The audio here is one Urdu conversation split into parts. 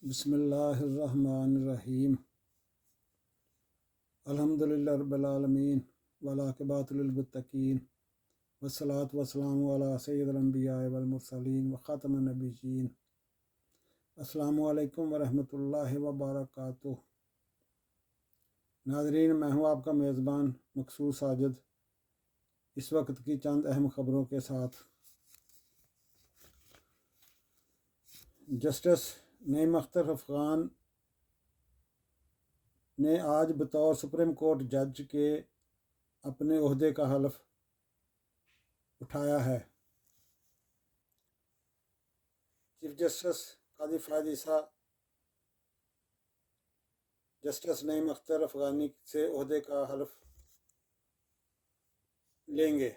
بسم اللہ الرحمن الرحیم الحمدللہ رب العالمین والعاقبۃ للمتقین والصلاۃ والسلام علی سید الانبیاء والمرسلین وخاتم النبیین۔ السلام علیکم ورحمۃ اللہ وبرکاتہ۔ ناظرین، میں ہوں آپ کا میزبان مقصود ساجد، اس وقت کی چند اہم خبروں کے ساتھ۔ جسٹس نعیم اختر افغان نے آج بطور سپریم کورٹ جج کے اپنے عہدے کا حلف اٹھایا ہے۔ چیف جسٹس قاضی فائز عیسیٰ جسٹس نعیم اختر افغانی سے عہدے کا حلف لیں گے۔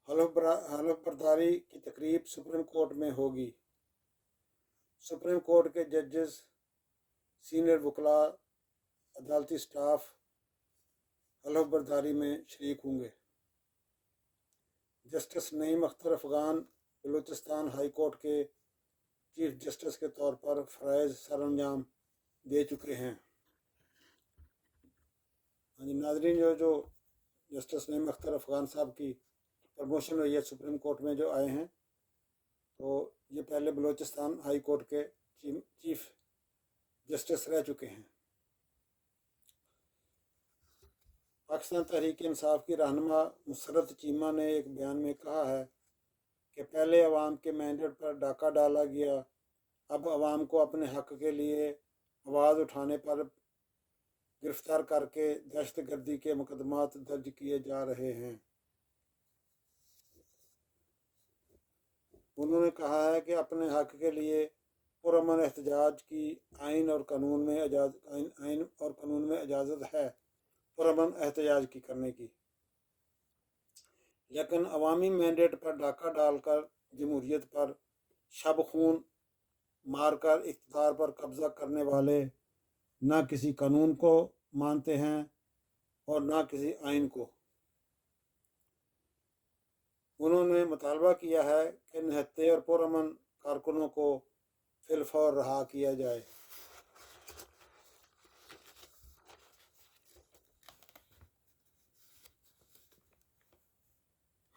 حلف برداری کی تقریب سپریم کورٹ میں ہوگی۔ سپریم کورٹ کے ججز، سینئر وکلاء، عدالتی سٹاف حلف برداری میں شریک ہوں گے۔ جسٹس نعیم اختر افغان بلوچستان ہائی کورٹ کے چیف جسٹس کے طور پر فرائض سر انجام دے چکے ہیں۔ ناظرین، جو جسٹس نعیم اختر افغان صاحب کی پروموشن ہوئی ہے سپریم کورٹ میں جو آئے ہیں، تو یہ پہلے بلوچستان ہائی کورٹ کے چیف جسٹس رہ چکے ہیں۔ پاکستان تحریک انصاف کی رہنما مسرت چیمہ نے ایک بیان میں کہا ہے کہ پہلے عوام کے مینڈیٹ پر ڈاکہ ڈالا گیا، اب عوام کو اپنے حق کے لیے آواز اٹھانے پر گرفتار کر کے دہشت گردی کے مقدمات درج کیے جا رہے ہیں۔ انہوں نے کہا ہے کہ اپنے حق کے لیے پرامن احتجاج کی آئین اور قانون میں اجازت ہے پرامن احتجاج کی کرنے کی، لیکن عوامی مینڈیٹ پر ڈاکہ ڈال کر جمہوریت پر شب خون مار کر اقتدار پر قبضہ کرنے والے نہ کسی قانون کو مانتے ہیں اور نہ کسی آئین کو۔ انہوں نے مطالبہ کیا ہے کہ نہتے اور پرامن کارکنوں کو فی الفور رہا کیا جائے۔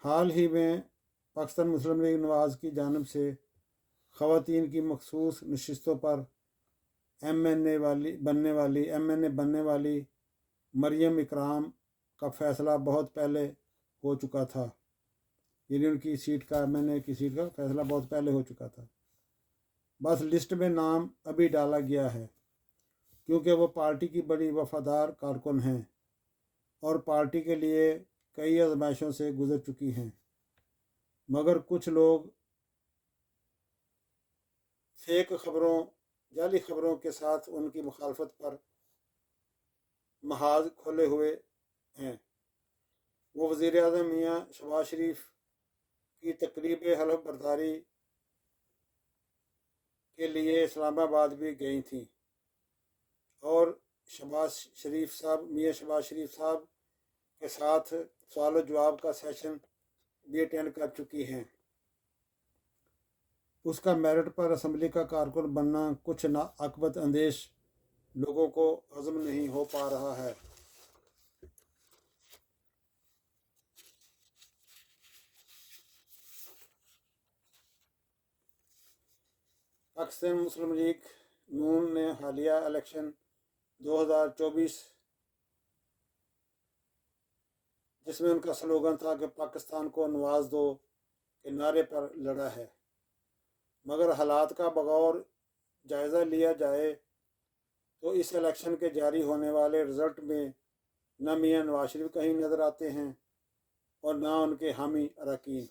حال ہی میں پاکستان مسلم لیگ نواز کی جانب سے خواتین کی مخصوص نشستوں پر ایم این اے بننے والی مریم اکرام کا فیصلہ بہت پہلے ہو چکا تھا، یعنی ان کی سیٹ کا ایم این اے کی سیٹ کا فیصلہ بہت پہلے ہو چکا تھا، بس لسٹ میں نام ابھی ڈالا گیا ہے کیونکہ وہ پارٹی کی بڑی وفادار کارکن ہیں اور پارٹی کے لیے کئی آزمائشوں سے گزر چکی ہیں، مگر کچھ لوگ فیک خبروں، جعلی خبروں کے ساتھ ان کی مخالفت پر محاذ کھولے ہوئے ہیں۔ وہ وزیر اعظم میاں شہباز شریف کی تقریب حلف برداری کے لیے اسلام آباد بھی گئی تھیں اور میاں شہباز شریف صاحب کے ساتھ سوال و جواب کا سیشن بھی اٹینڈ کر چکی ہیں۔ اس کا میرٹ پر اسمبلی کا کارکن بننا کچھ ناعاقبت اندیش لوگوں کو ہضم نہیں ہو پا رہا ہے۔ پاکستان مسلم لیگ نون نے حالیہ الیکشن 2024 جس میں ان کا سلوگن تھا کہ پاکستان کو نواز دو کے نعرے پر لڑا ہے، مگر حالات کا بغور جائزہ لیا جائے تو اس الیکشن کے جاری ہونے والے رزلٹ میں نہ میاں نواز شریف کہیں نظر آتے ہیں اور نہ ان کے حامی اراکین۔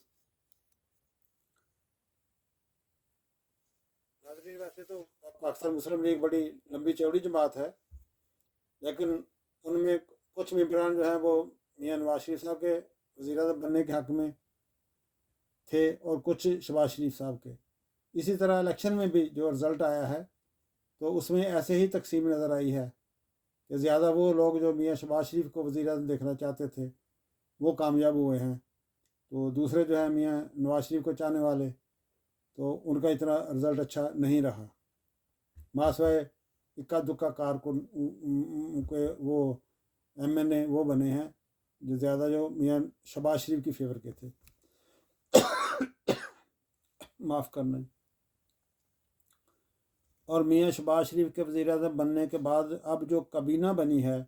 ناظرین، ویسے تو پاکستان مسلم لیگ بڑی لمبی چوڑی جماعت ہے، لیکن ان میں کچھ ممبران جو ہیں وہ میاں نواز شریف صاحب کے وزیر اعظم بننے کے حق میں تھے اور کچھ شہباز شریف صاحب کے۔ اسی طرح الیکشن میں بھی جو رزلٹ آیا ہے تو اس میں ایسے ہی تقسیم نظر آئی ہے کہ زیادہ وہ لوگ جو میاں شہباز شریف کو وزیر اعظم دیکھنا چاہتے تھے وہ کامیاب ہوئے ہیں، تو دوسرے جو ہیں میاں نواز شریف کو چاہنے والے تو ان کا اتنا رزلٹ اچھا نہیں رہا، ماسوائے اکا دکا کارکن کے وہ ایم این اے وہ بنے ہیں جو زیادہ جو میاں شہباز شریف کی فیور کے تھے، معاف کرنا۔ اور میاں شہباز شریف کے وزیر اعظم بننے کے بعد اب جو کابینہ بنی ہے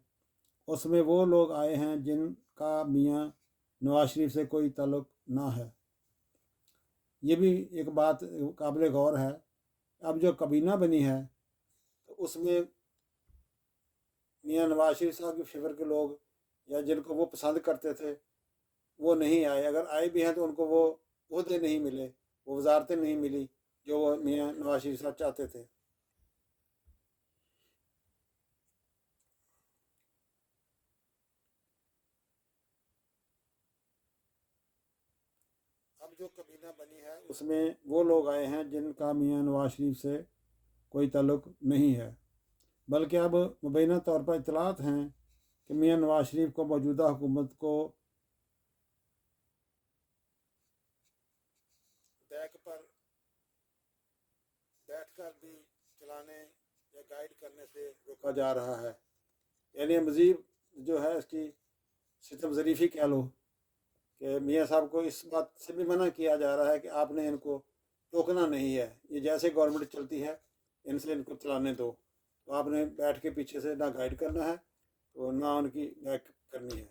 اس میں وہ لوگ آئے ہیں جن کا میاں نواز شریف سے کوئی تعلق نہ ہے۔ یہ بھی ایک بات قابل غور ہے۔ اب جو کابینہ بنی ہے تو اس میں میاں نواز شریف صاحب کے فیور کے لوگ یا جن کو وہ پسند کرتے تھے وہ نہیں آئے، اگر آئے بھی ہیں تو ان کو وہ عہدے نہیں ملے، وہ وزارتیں نہیں ملی جو وہ میاں نواز شریف صاحب چاہتے تھے۔ اب جو کابینہ بنی ہے اس میں وہ لوگ آئے ہیں جن کا میاں نواز شریف سے کوئی تعلق نہیں ہے، بلکہ اب مبینہ طور پر اطلاعات ہیں کہ میاں نواز شریف کو موجودہ حکومت کو دیک پر بیٹھ کر بھی چلانے یا گائیڈ کرنے سے روکا جا رہا ہے، یعنی مزید جو ہے اس کی ستم ظریفی کہہ لو کہ میاں صاحب کو اس بات سے بھی منع کیا جا رہا ہے کہ آپ نے ان کو ٹوکنا نہیں ہے، یہ جیسے گورنمنٹ چلتی ہے ان سے ان کو چلانے دو، تو آپ نے بیٹھ کے پیچھے سے نہ گائیڈ کرنا ہے تو نہ ان کی بیک کرنی ہے۔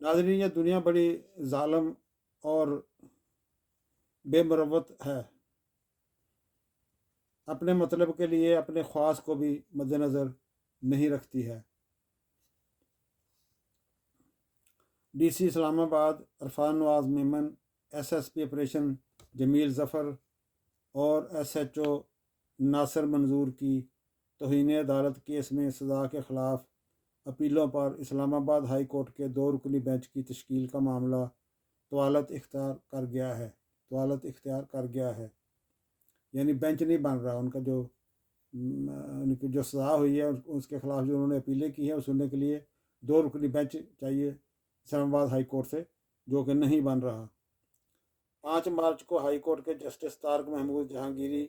ناظرین، یہ دنیا بڑی ظالم اور بے مروت ہے، اپنے مطلب کے لیے اپنے خواص کو بھی مد نظر نہیں رکھتی ہے۔ D C Islamabad Irfan Nawaz Memon, S S P operation Jamil Zafar اور ایس ایچ او ناصر منظور کی توہین عدالت کیس میں سزا کے خلاف اپیلوں پر اسلام آباد ہائی کورٹ کے 2 رکنی بینچ کی تشکیل کا معاملہ طوالت اختیار کر گیا ہے، یعنی بینچ نہیں بن رہا، ان کا جو ان کی جو سزا ہوئی ہے اس کے خلاف جو انہوں نے اپیلیں کی ہیں وہ سننے کے لیے 2 رکنی بینچ چاہیے اسلام آباد ہائی کورٹ سے، جو کہ نہیں بن رہا۔ 5 مارچ کو ہائی کورٹ کے جسٹس طارق محمود جہانگیری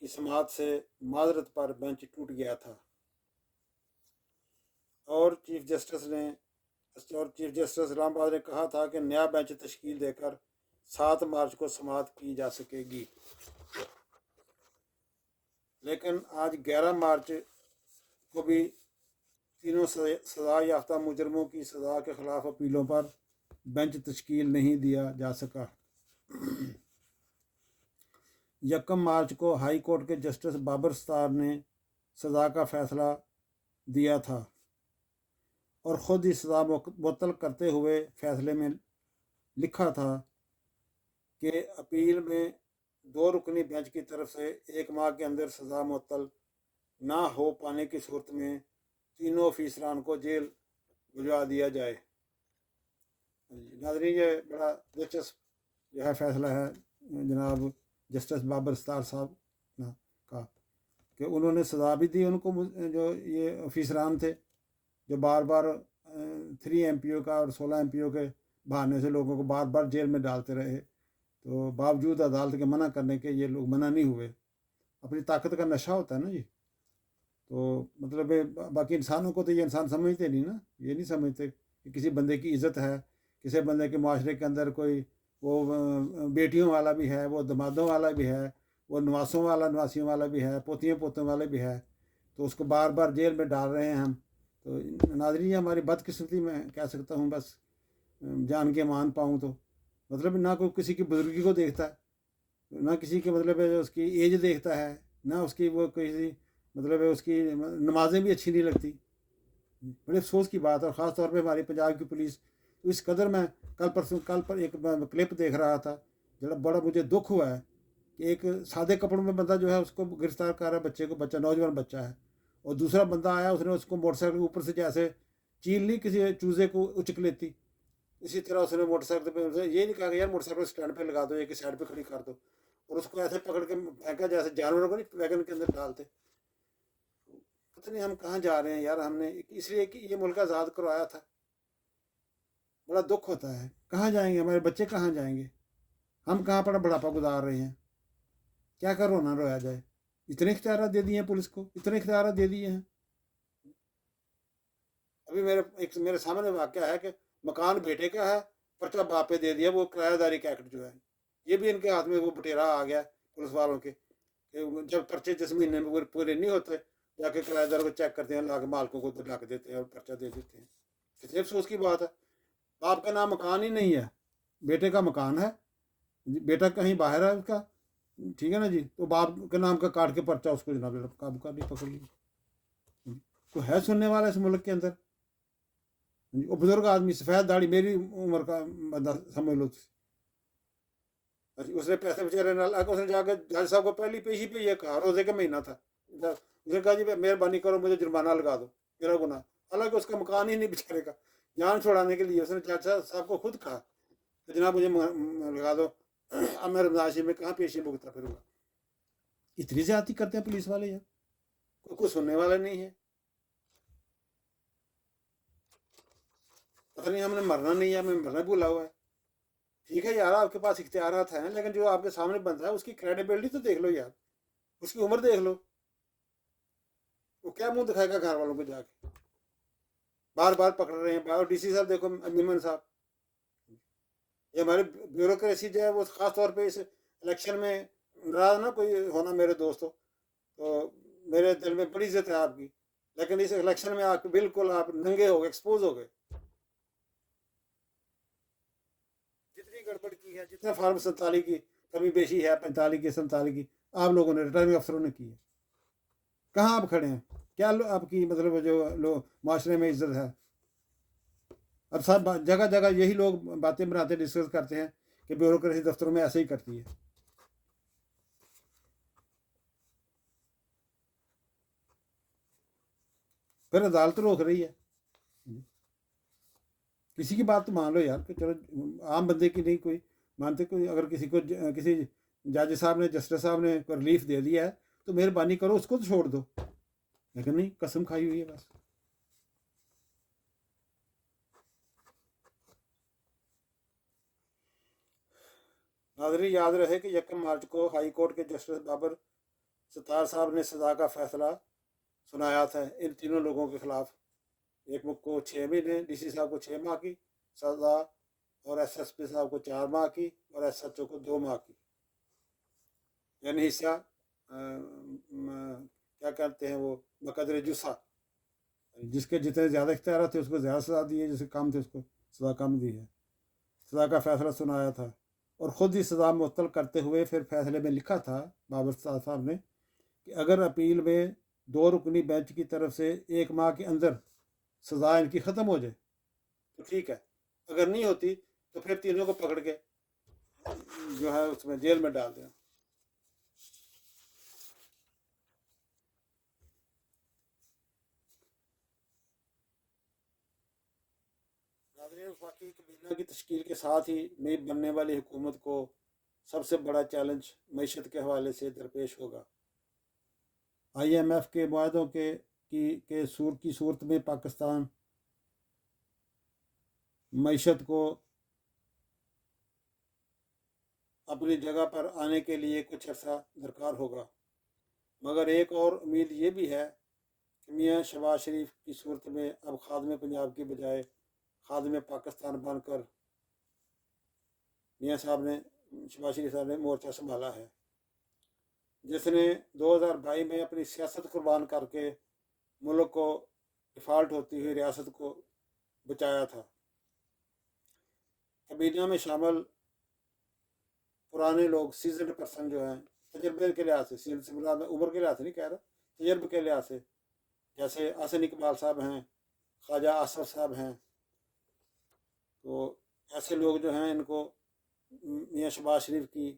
کی سماعت سے معذرت پر بینچ ٹوٹ گیا تھا، اور چیف جسٹس اسلام آباد نے کہا تھا کہ نیا بینچ تشکیل دے کر 7 مارچ کو سماعت کی جا سکے گی، لیکن آج 11 مارچ کو بھی تینوں سزا یافتہ مجرموں کی سزا کے خلاف اپیلوں پر بینچ تشکیل نہیں دیا جا سکا۔ 1 مارچ کو ہائی کورٹ کے جسٹس بابر ستار نے سزا کا فیصلہ دیا تھا اور خود ہی سزا معطل کرتے ہوئے فیصلے میں لکھا تھا کہ اپیل میں 2 رکنی بینچ کی طرف سے 1 ماہ کے اندر سزا معطل نہ ہو پانے کی صورت میں تینوں افیسران کو جیل بھجوا دیا جائے۔ ناظرین، یہ بڑا دلچسپ جو ہے فیصلہ ہے جناب جسٹس بابر ستار صاحب کا، کہ انہوں نے سزا بھی دی ان کو، جو یہ افیسران تھے جو بار بار 3 ایم پی او کا اور 16 ایم پی او کے بہانے سے لوگوں کو بار بار جیل میں ڈالتے رہے، تو باوجود عدالت کے منع کرنے کے یہ لوگ منع نہیں ہوئے۔ اپنی طاقت کا نشہ ہوتا ہے نا جی، تو مطلب باقی انسانوں کو تو یہ انسان سمجھتے نہیں نا، یہ نہیں سمجھتے کہ کسی بندے کی عزت ہے، کسی بندے کے معاشرے کے اندر کوئی وہ بیٹیوں والا بھی ہے، وہ دمادوں والا بھی ہے، وہ نواسیوں والا بھی ہے، پوتیوں پوتوں والا بھی ہے، تو اس کو بار بار جیل میں ڈال رہے ہیں ہم۔ تو ناظرین، یہ ہماری بدقسمتی میں کہہ سکتا ہوں، بس جان کے مان پاؤں تو مطلب نہ کوئی کسی کی بزرگی کو دیکھتا ہے، نہ کسی کے مطلب اس کی ایج دیکھتا ہے، نہ اس کی وہ کسی مطلب اس کی نمازیں بھی اچھی نہیں لگتی۔ بڑے افسوس کی بات ہے، اور خاص طور پہ ہماری پنجاب کی پولیس اس قدر، میں کل پر ایک کلپ دیکھ رہا تھا، بڑا مجھے دکھ ہوا ہے کہ ایک سادے کپڑوں میں بندہ جو ہے اس کو گرفتار کر رہا ہے، بچہ نوجوان بچہ ہے، اور دوسرا بندہ آیا، اس نے اس کو موٹر سائیکل کے اوپر سے جیسے چیل لی کسی چوزے کو اچک لیتی، اسی طرح اس نے موٹر سائیکل پہ یہ نہیں کہا کہ یار موٹر سائیکل اسٹینڈ پہ لگا دو، ایک سائڈ پہ کھڑی کر دو، اور اس کو ایسے پکڑ کے پھینکا جیسے جانوروں کو نہیں ویگن کے اندر ڈالتے۔ پتہ نہیں ہم کہاں جا رہے ہیں یار، ہم نے اس لیے کہ یہ ملک آزاد کروایا تھا، بڑا دکھ ہوتا ہے، کہاں جائیں گے ہمارے بچے، کہاں جائیں گے؟ ہم کہاں پر بڑھاپا گزار رہے ہیں؟ کیا کر رونا رویا جائے؟ اتنے اختیارات دے دیے ہیں پولیس کو، اتنے اختیارات دے دیے ہیں۔ ابھی میرے سامنے واقعہ ہے کہ مکان بیٹے کا ہے، پرچہ باپ پہ دے دیا، وہ کرایہ داری کا ایکٹ جو ہے، یہ بھی ان کے ہاتھ میں وہ بٹیرا آ گیا پولیس والوں کے، کہ جب پرچے جس مہینے میں پورے نہیں ہوتے جا کے کرایہ دار کو چیک کرتے ہیں، لا کے مالکوں کو لا کے دیتے ہیں اور پرچہ دے دیتے ہیں۔ کتنے افسوس کی بات ہے، باپ کا نام مکان ہی نہیں ہے، بیٹے کا مکان ہے، بیٹا کہیں باہر ہے اس کا، ٹھیک ہے نا جی، تو باپ کے نام کا کاٹ کے پرچہ اس کو جناب قابو کر لی، پکڑ لی۔ تو ہے سننے والا اس ملک کے اندر؟ وہ بزرگ آدمی سفید داڑھی، میری عمر کا بندہ سمجھ لو، اس نے پیسے بچارے اس نے جا کے جج صاحب کو پہلی پیشی پہ یہ کہا، روزے کا مہینہ تھا، اس نے کہا جی مہربانی کرو مجھے جرمانہ لگا دو، میرا گناہ، حالانکہ اس کا مکان ہی نہیں بیچارے کا، جان چھوڑانے کے لیے اس نے جج صاحب کو خود کہا کہ جناب مجھے لگا دو، اب میں رمضان میں کہاں پیشی بھگتا پھروں گا۔ اتنی زیادتی کرتے ہیں پولیس والے یار، کوئی سننے والا نہیں ہے۔ پتہ نہیں ہم نے مرنا نہیں ہے، ہمیں مرنا بھولا ہوا ہے۔ ٹھیک ہے یار، آپ کے پاس اختیارات ہیں، لیکن جو آپ کے سامنے بنتا ہے اس کی کریڈیبلٹی تو دیکھ لو یار، اس کی عمر دیکھ لو، وہ کیا منہ دکھائے گا گھر والوں کو جا کے؟ بار بار پکڑ رہے ہیں، اور ڈی سی صاحب دیکھو، میمن صاحب، یہ ہماری بیوروکریسی جو ہے وہ خاص طور پہ اس الیکشن میں، ناراض نہ کوئی ہونا میرے دوستوں، تو میرے دل میں بڑی عزت ہے آپ کی، لیکن اس الیکشن میں آپ بالکل آپ ننگے ہو گئے، ایکسپوز ہو گئے۔ جتنی گڑبڑ کی ہے، جتنا فارم 47 کی کمی بیشی ہے، 45 کی 47 کی، آپ لوگوں نے ریٹرننگ افسروں نے کی ہے۔ کہاں آپ کھڑے ہیں؟ کیا آپ کی مطلب جو معاشرے میں عزت ہے؟ اب سب جگہ جگہ یہی لوگ باتیں بناتے ڈسکس کرتے ہیں کہ بیوروکریسی دفتروں میں ایسے ہی کرتی ہے۔ پھر عدالت روک رہی ہے، کسی کی بات تو مان لو یار، کہ چلو عام بندے کی نہیں کوئی مانتے، کوئی اگر کسی کو کسی جج صاحب نے، جسٹس صاحب نے کوئی ریلیف دے دیا ہے تو مہربانی کرو اس کو تو چھوڑ دو، لیکن نہیں، قسم کھائی ہوئی ہے بس۔ ناظرین یاد رہے کہ 1 مارچ کو ہائی کورٹ کے جسٹس بابر ستار صاحب نے سزا کا فیصلہ سنایا تھا ان تینوں لوگوں کے خلاف، ایک کو 6 مہینے، ڈی سی صاحب کو 6 ماہ کی سزا، اور ایس ایس پی صاحب کو 4 ماہ کی، اور ایس ایچ او کو 2 ماہ کی، یعنی حصہ کیا کہتے ہیں وہ بقدر جسہ، جس کے جتنے زیادہ اختیارات تھے اس کو زیادہ سزا دی ہے، جس کے کم تھے اس کو سزا کم دی ہے۔ سزا کا فیصلہ سنایا تھا، اور خود ہی سزا معطل کرتے ہوئے پھر فیصلے میں لکھا تھا بابر صاحب نے کہ اگر اپیل میں 2 رکنی بینچ کی طرف سے 1 ماہ کے اندر سزا ان کی ختم ہو جائے تو ٹھیک ہے، اگر نہیں ہوتی تو پھر تینوں کو پکڑ کے جو ہے اس میں جیل میں ڈال دیں۔ ناظرین، وفاقی کابینہ کی تشکیل کے ساتھ ہی نئی بننے والی حکومت کو سب سے بڑا چیلنج معیشت کے حوالے سے درپیش ہوگا۔ آئی ایم ایف کے معاہدوں کی صورت میں پاکستان معیشت کو اپنی جگہ پر آنے کے لیے کچھ عرصہ درکار ہوگا، مگر ایک اور امید یہ بھی ہے کہ میاں شہباز شریف کی صورت میں اب خادم پنجاب کی بجائے خادم پاکستان بن کر میاں شہباز شریف صاحب نے مورچہ سنبھالا ہے، جس نے 2022 میں اپنی سیاست قربان کر کے ملک کو ڈیفالٹ ہوتی ہوئی ریاست کو بچایا تھا۔ کابینہ میں شامل پرانے لوگ، سیزنڈ پرسن جو ہیں، تجربے کے لحاظ سے، عمر کے لحاظ سے نہیں کہہ رہا، تجربے کے لحاظ سے، جیسے حسن اقبال صاحب ہیں، خواجہ آصف صاحب ہیں، تو ایسے لوگ جو ہیں ان کو میاں شہباز شریف کی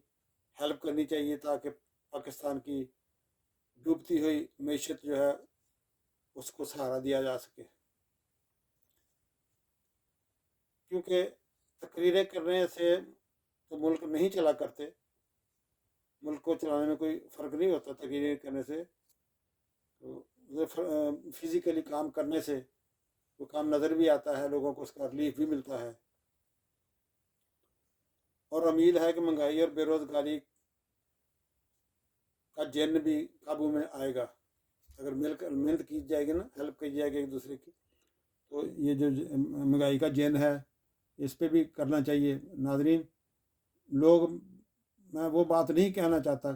ہیلپ کرنی چاہیے تاکہ پاکستان کی ڈوبتی ہوئی معیشت جو ہے اس کو سہارا دیا جا سکے، کیونکہ تقریریں کرنے سے تو ملک نہیں چلا کرتے، ملک کو چلانے میں کوئی فرق نہیں ہوتا تقریریں کرنے سے، تو فزیکلی کام کرنے سے وہ کام نظر بھی آتا ہے، لوگوں کو اس کا ریلیف بھی ملتا ہے۔ اور امید ہے کہ مہنگائی اور بے روزگاری کا جن بھی قابو میں آئے گا اگر مل کر محنت کی جائے گی نا، ہیلپ کی جائے گی ایک دوسرے کی، تو یہ جو مہنگائی کا جن ہے اس پہ بھی کرنا چاہیے۔ ناظرین، لوگ، میں وہ بات نہیں کہنا چاہتا،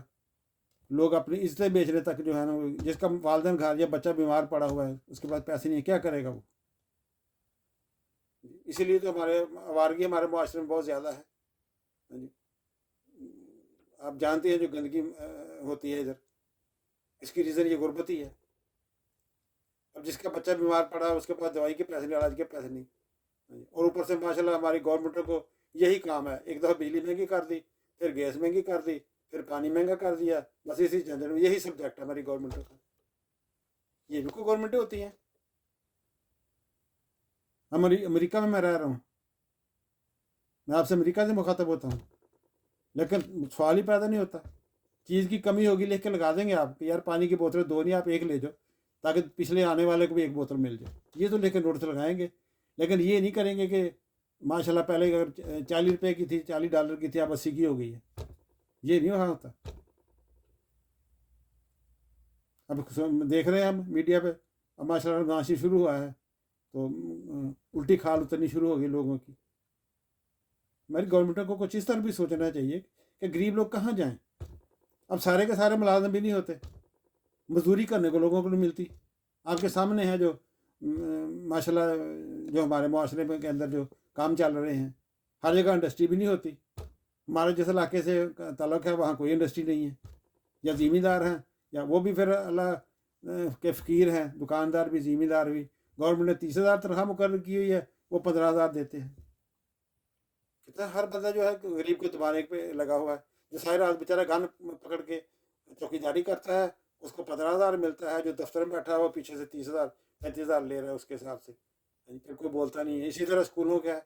لوگ اپنی عزتیں بیچنے تک جو ہے نا، جس کا والدین گھر یا بچہ بیمار پڑا ہوا ہے اس کے پاس پیسے نہیں ہے، کیا کرے گا وہ؟ اسی لیے تو ہمارے آوارگی ہمارے معاشرے میں بہت زیادہ ہے جی۔ آپ جانتے ہیں جو گندگی ہوتی ہے ادھر، اس کی ریزن یہ غربت ہی ہے۔ اب جس کا بچہ بیمار پڑا ہے اس کے پاس دوائی کے پیسے نہیں، علاج کے پیسے نہیں، اور اوپر سے ماشاء اللہ ہماری گورنمنٹ کو یہی کام ہے، ایک دفعہ بجلی مہنگی کر دی، پھر گیس مہنگی کر دی، پھر پانی مہنگا کر دیا، بس اسی جھنجھٹ میں یہی سبجیکٹ ہے ہماری گورنمنٹ کا۔ یہ بھی کوئی گورنمنٹیں ہوتی ہیں؟ امریکہ میں رہ رہا ہوں، میں آپ سے امریکہ سے مخاطب ہوتا ہوں، لیکن سوال ہی پیدا نہیں ہوتا۔ چیز کی کمی ہوگی لکھ کے لگا دیں گے آپ کہ یار پانی کی بوتلیں دو نہیں، آپ ایک لے جاؤ تاکہ پچھلے آنے والے کو بھی ایک بوتل مل جائے، یہ تو لے کے نوٹس لگائیں گے، لیکن یہ نہیں کریں گے کہ ماشاء اللہ پہلے اگر 40 روپے کی تھی، $40 کی تھی، اب 80 کی ہو گئی ہے، یہ نہیں وہاں ہوتا۔ اب دیکھ رہے ہیں ہم میڈیا پہ، اب ماشاء اللہ ناشی شروع ہوا ہے تو الٹی کھال اترنی شروع ہو گئی لوگوں کی۔ ہماری گورنمنٹ کو کچھ اس طرح بھی سوچنا چاہیے کہ غریب لوگ کہاں جائیں۔ اب سارے کے سارے ملازم بھی نہیں ہوتے، مزدوری کرنے کو لوگوں کو نہیں ملتی۔ آپ کے سامنے ہے جو ماشاء اللہ جو ہمارے معاشرے کے اندر جو کام چل رہے ہیں، ہر جگہ انڈسٹری بھی نہیں ہوتی۔ ہمارے جس علاقے سے تعلق ہے وہاں کوئی انڈسٹری نہیں ہے، یا زمیندار ہیں یا وہ بھی پھر اللہ کے فقیر ہیں، دکاندار بھی زمیندار بھی۔ گورنمنٹ نے 30,000 تنخواہ مقرر کی ہوئی ہے، وہ 15,000 دیتے ہیں۔ کتنا ہر بندہ جو ہے غریب کے دبانے پہ لگا ہوا ہے، جو ساری رات بیچارہ گن پکڑ کے چوکی داری کرتا ہے، اس کو 15,000 ملتا ہے، جو دفتر میں بیٹھا ہے وہ پیچھے سے 30,000 35,000 لے رہا ہے اس کے حساب سے، پھر کوئی بولتا نہیں ہے۔ اسی طرح اسکولوں کا ہے،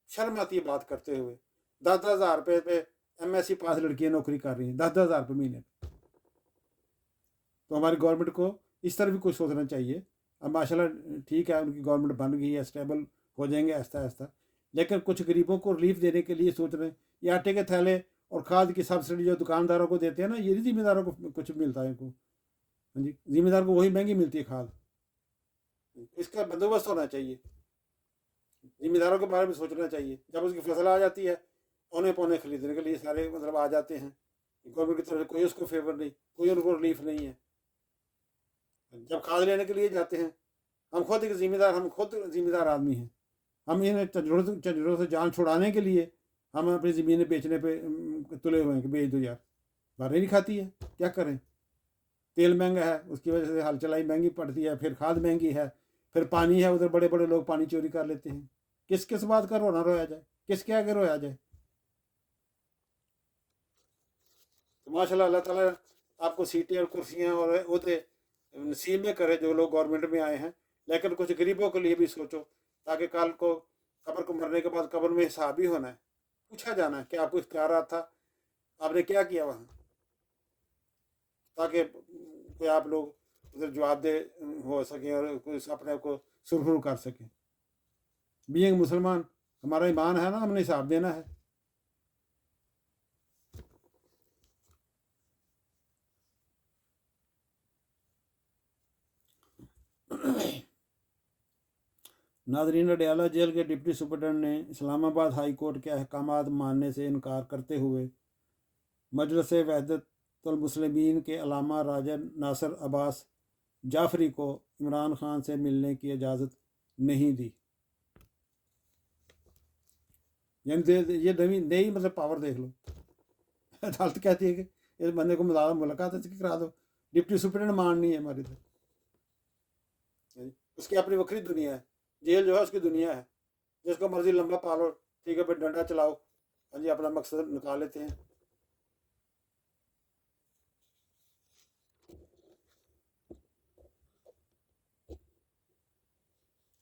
شرم آتی ہے بات کرتے ہوئے، 10,000 روپے پہ MSc پاس لڑکیاں نوکری کر رہی ہیں، 10,000 روپے مہینے پہ۔ تو ہماری گورنمنٹ کو اس طرح بھی کچھ سوچنا چاہیے۔ اب ماشاء اللہ ٹھیک ہے ان کی گورنمنٹ بن گئی ہے، اسٹیبل ہو جائیں گے آہستہ آہستہ، لیکن کچھ غریبوں کو ریلیف دینے کے لیے سوچ رہے ہیں۔ یہ آٹے کے تھیلے اور کھاد کی سبسڈی جو دکانداروں کو دیتے ہیں نا، یہ نہیں ذمہ داروں کو کچھ ملتا ہے، کو جی ذمہ دار کو وہی مہنگی ملتی ہے کھاد۔ اس کا بندوبست ہونا چاہیے، ذمہ داروں کے بارے میں سوچنا چاہیے۔ جب اس کی فصل آ جاتی ہے، اونے پونے خریدنے کے لیے سارے مطلب آ جاتے ہیں، گورنمنٹ کی طرف سے کوئی اس کو فیور نہیں، کوئی ان کو ریلیف نہیں ہے۔ جب کھاد لینے کے لیے جاتے ہیں، ہم خود ایک ذمہ دار، ہم خود ذمہ دار آدمی ہیں، ہم انہیں چنجروں سے جان چھڑانے کے لیے ہم اپنی زمینیں بیچنے پہ تلے ہوئے ہیں کہ بیچ دو یار، بارے نہیں کھاتی ہے، کیا کریں؟ تیل مہنگا ہے، اس کی وجہ سے ہل چلائی مہنگی پڑتی ہے، پھر کھاد مہنگی ہے، پھر پانی ہے، ادھر بڑے بڑے لوگ پانی چوری کر لیتے ہیں۔ کس بات کا رونا رویا جائے، کس کے آگے رویا جائے؟ تو ماشاء اللہ اللہ تعالیٰ آپ کو سیٹیں اور کرسیاں اور عہدے نصیب میں کرے جو لوگ گورنمنٹ میں آئے ہیں، لیکن کچھ غریبوں کے لیے بھی سوچو، تاکہ کل کو قبر کو مرنے کے بعد قبر میں حساب بھی ہونا ہے، پوچھا جانا ہے کہ آپ کو اختیارات تھا، آپ نے کیا کیا وہاں، تاکہ کوئی آپ لوگ ادھر جواب دہ ہو سکیں اور کوئی اپنے آپ کو سرخرو کر سکیں۔ بینگ مسلمان ہمارا ایمان ہے نا، ہم نے حساب دینا ہے۔ ناظرین، اڈیالہ جیل کے ڈپٹی سپرنٹنڈنٹ نے اسلام آباد ہائی کورٹ کے احکامات ماننے سے انکار کرتے ہوئے مجلس وحدت المسلمین کے علامہ راجہ ناصر عباس جعفری کو عمران خان سے ملنے کی اجازت نہیں دی۔ یعنی یہ نئی مطلب پاور دیکھ لو، عدالت کہتی ہے کہ اس بندے کو ملاقات کرا دو، ڈپٹی سپرنٹنڈنٹ ماننی ہے ہماری طرف، اس کی اپنی وکری دنیا ہے، جیل جو ہے اس کی دنیا ہے، جس کو مرضی لمبا پالو، ٹھیک ہے پھر ڈنڈا چلاؤ، ہاں جی اپنا مقصد نکال لیتے ہیں۔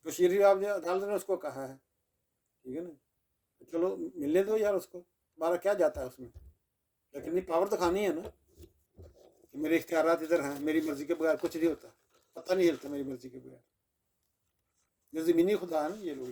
تو شیری آپ نے عدالت نے اس کو کہا ہے، ٹھیک ہے نا، چلو ملنے دو یار، اس کو ہمارا کیا جاتا ہے اس میں، لیکن یہ پاور دکھانی ہے نا کہ میرے اختیارات ادھر ہیں، میری مرضی کے بغیر کچھ نہیں ہوتا، پتہ نہیں ہلتا میری مرضی کے بغیر، یہ زمینی خدا ہے نا یہ لوگ۔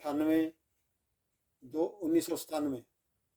98/1997,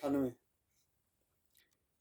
98